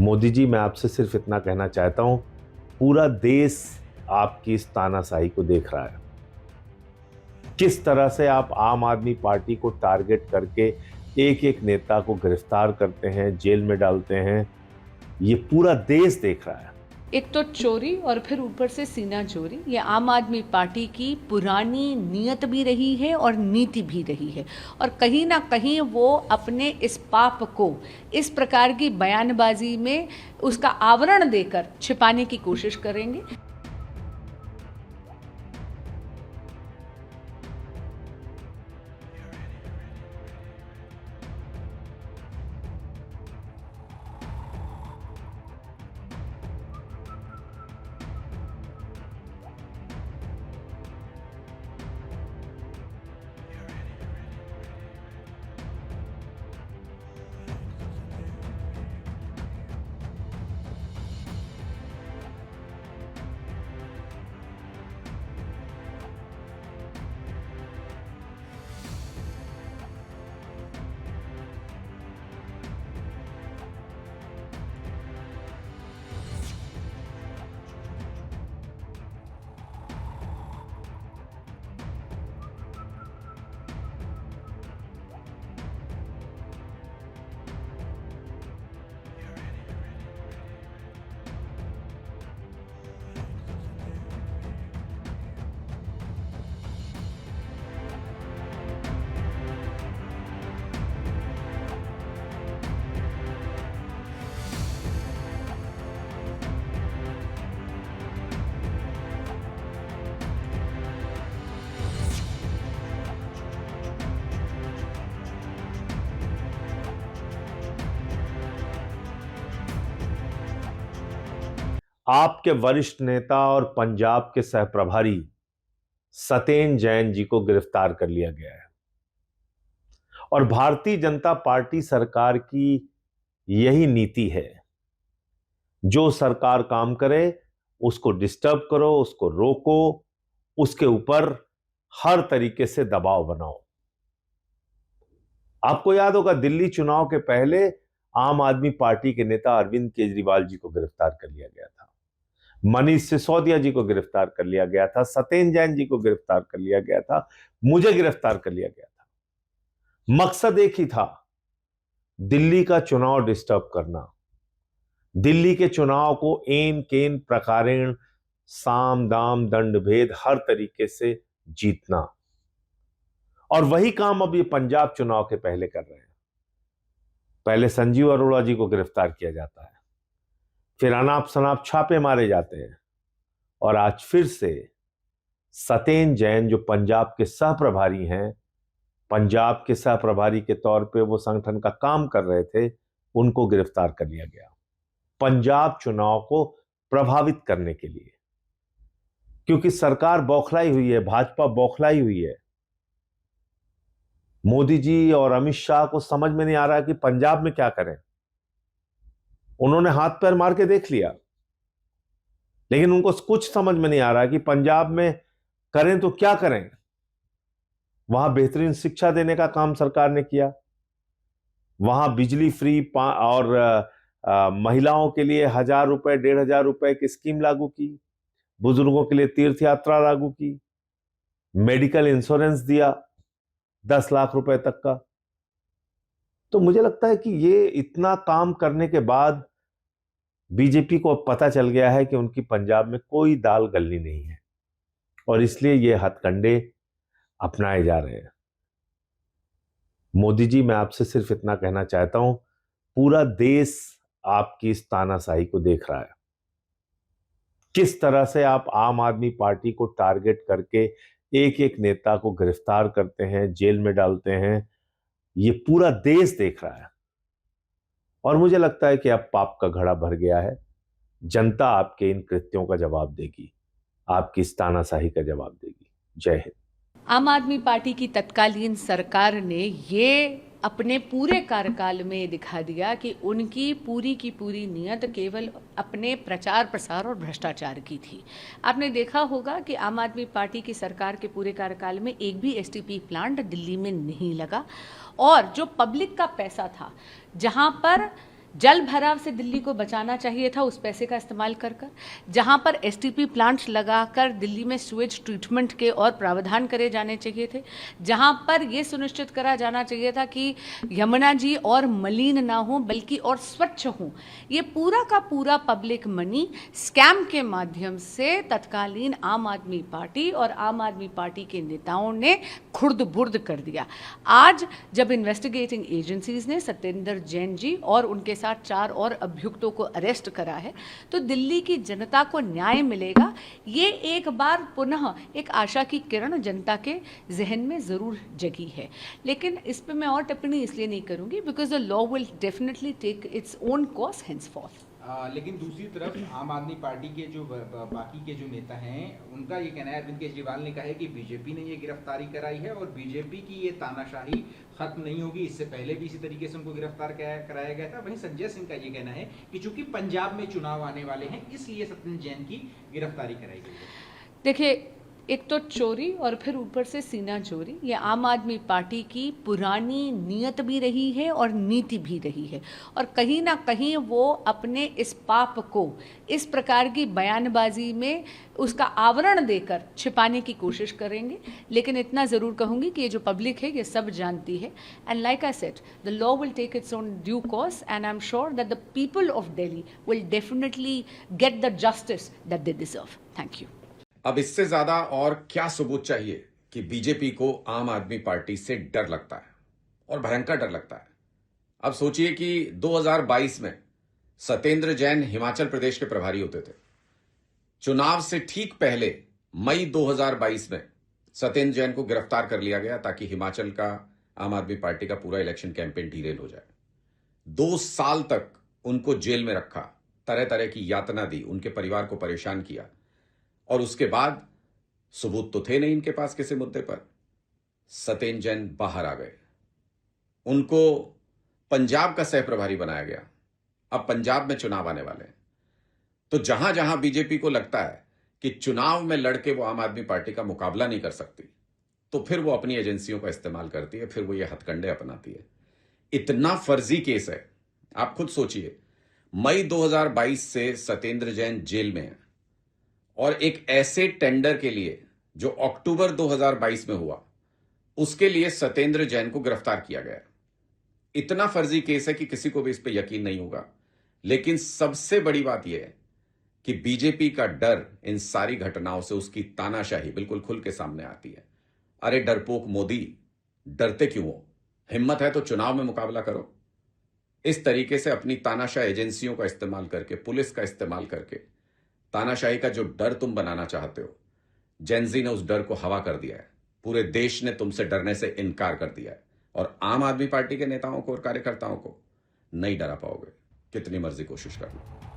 मोदी जी, मैं आपसे सिर्फ इतना कहना चाहता हूं, पूरा देश आपकी इस तानाशाही को देख रहा है। किस तरह से आप आम आदमी पार्टी को टारगेट करके एक एक नेता को गिरफ्तार करते हैं, जेल में डालते हैं, ये पूरा देश देख रहा है। एक तो चोरी और फिर ऊपर से सीना चोरी, ये आम आदमी पार्टी की पुरानी नीयत भी रही है और नीति भी रही है। और कहीं ना कहीं वो अपने इस पाप को इस प्रकार की बयानबाजी में उसका आवरण देकर छिपाने की कोशिश करेंगे। आपके वरिष्ठ नेता और पंजाब के सहप्रभारी सतेन जैन जी को गिरफ्तार कर लिया गया है। और भारतीय जनता पार्टी सरकार की यही नीति है, जो सरकार काम करे उसको डिस्टर्ब करो, उसको रोको, उसके ऊपर हर तरीके से दबाव बनाओ। आपको याद होगा, दिल्ली चुनाव के पहले आम आदमी पार्टी के नेता अरविंद केजरीवाल जी को गिरफ्तार कर लिया गया था, मनीष सिसोदिया जी को गिरफ्तार कर लिया गया था, सतेन जैन जी को गिरफ्तार कर लिया गया था, मुझे गिरफ्तार कर लिया गया था। मकसद एक ही था, दिल्ली का चुनाव डिस्टर्ब करना, दिल्ली के चुनाव को एन केन प्रकारेण साम दाम दंड भेद हर तरीके से जीतना। और वही काम अब ये पंजाब चुनाव के पहले कर रहे हैं। पहले संजीव अरोड़ा जी को गिरफ्तार किया जाता है, फिर अनाप शनाप छापे मारे जाते हैं, और आज फिर से सतेन जैन, जो पंजाब के सहप्रभारी हैं, पंजाब के सहप्रभारी के तौर पे वो संगठन का काम कर रहे थे, उनको गिरफ्तार कर लिया गया पंजाब चुनाव को प्रभावित करने के लिए। क्योंकि सरकार बौखलाई हुई है, भाजपा बौखलाई हुई है। मोदी जी और अमित शाह को समझ में नहीं आ रहा कि पंजाब में क्या करें। उन्होंने हाथ पैर मार के देख लिया, लेकिन उनको कुछ समझ में नहीं आ रहा कि पंजाब में करें तो क्या करें। वहां बेहतरीन शिक्षा देने का काम सरकार ने किया, वहां बिजली फ्री और महिलाओं के लिए 1,000 रुपए 1,500 रुपए की स्कीम लागू की, बुजुर्गों के लिए तीर्थ यात्रा लागू की, मेडिकल इंश्योरेंस दिया 10 लाख रुपए तक का। तो मुझे लगता है कि ये इतना काम करने के बाद बीजेपी को अब पता चल गया है कि उनकी पंजाब में कोई दाल गलनी नहीं है, और इसलिए ये हथकंडे अपनाए जा रहे हैं। मोदी जी, मैं आपसे सिर्फ इतना कहना चाहता हूं, पूरा देश आपकी इस तानाशाही को देख रहा है। किस तरह से आप आम आदमी पार्टी को टारगेट करके एक एक नेता को गिरफ्तार करते हैं, जेल में डालते हैं, ये पूरा देश देख रहा है। और मुझे लगता है कि अब पाप का घड़ा भर गया है। जनता आपके इन कृत्यों का जवाब देगी, आपकी इस तानाशाही का जवाब देगी। जय हिंद। आम आदमी पार्टी की तत्कालीन सरकार ने ये अपने पूरे कार्यकाल में दिखा दिया कि उनकी पूरी की पूरी नीयत केवल अपने प्रचार प्रसार और भ्रष्टाचार की थी। आपने देखा होगा कि आम आदमी पार्टी की सरकार के पूरे कार्यकाल में एक भी एसटीपी प्लांट दिल्ली में नहीं लगा, और जो पब्लिक का पैसा था, जहां पर जल भराव से दिल्ली को बचाना चाहिए था उस पैसे का इस्तेमाल कर कर, जहां पर एसटीपी प्लांट्स लगाकर दिल्ली में सुएज ट्रीटमेंट के और प्रावधान करे जाने चाहिए थे, जहां पर यह सुनिश्चित करा जाना चाहिए था कि यमुना जी और मलिन ना हो बल्कि और स्वच्छ हो। ये पूरा का पूरा पब्लिक मनी स्कैम के माध्यम से तत्कालीन आम आदमी पार्टी और आम आदमी पार्टी के नेताओं ने खुर्द बुर्द कर दिया। आज जब इन्वेस्टिगेटिंग एजेंसीज ने सत्येंद्र जैन जी और उनके साथ 4 और अभियुक्तों को अरेस्ट करा है, तो दिल्ली की जनता को न्याय मिलेगा। ये एक बार पुनः एक आशा की किरण जनता के जहन में जरूर जगी है। लेकिन इस पे मैं और टिप्पणी इसलिए नहीं करूंगी because the law will definitely take its own course henceforth. लेकिन दूसरी तरफ आम आदमी पार्टी के जो बाकी के जो नेता हैं उनका ये कहना है, अरविंद केजरीवाल ने कहा है कि बीजेपी ने ये गिरफ्तारी कराई है और बीजेपी की ये तानाशाही खत्म नहीं होगी। इससे पहले भी इसी तरीके से उनको गिरफ्तार कराया गया था। वहीं संजय सिंह का ये कहना है कि चूंकि पंजाब में चुनाव आने वाले हैं इसलिए सत्येंद्र जैन की गिरफ्तारी कराई गई है। देखिए, एक तो चोरी और फिर ऊपर से सीना चोरी, ये आम आदमी पार्टी की पुरानी नीयत भी रही है और नीति भी रही है, और कहीं ना कहीं वो अपने इस पाप को इस प्रकार की बयानबाजी में उसका आवरण देकर छिपाने की कोशिश करेंगे। लेकिन इतना ज़रूर कहूँगी कि ये जो पब्लिक है ये सब जानती है, and like I said the law will take its own due course and I am sure that the people of Delhi will definitely get the justice that they deserve. Thank you. अब इससे ज्यादा और क्या सबूत चाहिए कि बीजेपी को आम आदमी पार्टी से डर लगता है और भयंकर डर लगता है। अब सोचिए कि 2022 में सत्येंद्र जैन हिमाचल प्रदेश के प्रभारी होते थे। चुनाव से ठीक पहले मई 2022 में सत्येंद्र जैन को गिरफ्तार कर लिया गया ताकि हिमाचल का आम आदमी पार्टी का पूरा इलेक्शन कैंपेन डीरेल हो जाए। 2 साल तक उनको जेल में रखा, तरह तरह की यातना दी, उनके परिवार को परेशान किया, और उसके बाद सबूत तो थे नहीं इनके पास किसी मुद्दे पर। सत्येंद्र जैन बाहर आ गए, उनको पंजाब का सह प्रभारी बनाया गया। अब पंजाब में चुनाव आने वाले हैं, तो जहां जहां बीजेपी को लगता है कि चुनाव में लड़के वो आम आदमी पार्टी का मुकाबला नहीं कर सकती, तो फिर वो अपनी एजेंसियों का इस्तेमाल करती है, फिर वो ये हथकंडे अपनाती है। इतना फर्जी केस है, आप खुद सोचिए। मई 2022 से सत्येंद्र जैन जेल में है, और एक ऐसे टेंडर के लिए जो अक्टूबर 2022 में हुआ, उसके लिए सत्येंद्र जैन को गिरफ्तार किया गया। इतना फर्जी केस है कि किसी को भी इस पे यकीन नहीं होगा। लेकिन सबसे बड़ी बात यह है कि बीजेपी का डर इन सारी घटनाओं से, उसकी तानाशाही बिल्कुल खुल के सामने आती है। अरे डरपोक मोदी, डरते क्यों हो? हिम्मत है तो चुनाव में मुकाबला करो। इस तरीके से अपनी तानाशाह एजेंसियों का इस्तेमाल करके, पुलिस का इस्तेमाल करके तानाशाही का जो डर तुम बनाना चाहते हो, जेनजी ने उस डर को हवा कर दिया है। पूरे देश ने तुमसे डरने से इनकार कर दिया है, और आम आदमी पार्टी के नेताओं को और कार्यकर्ताओं को नहीं डरा पाओगे, कितनी मर्जी कोशिश कर लो।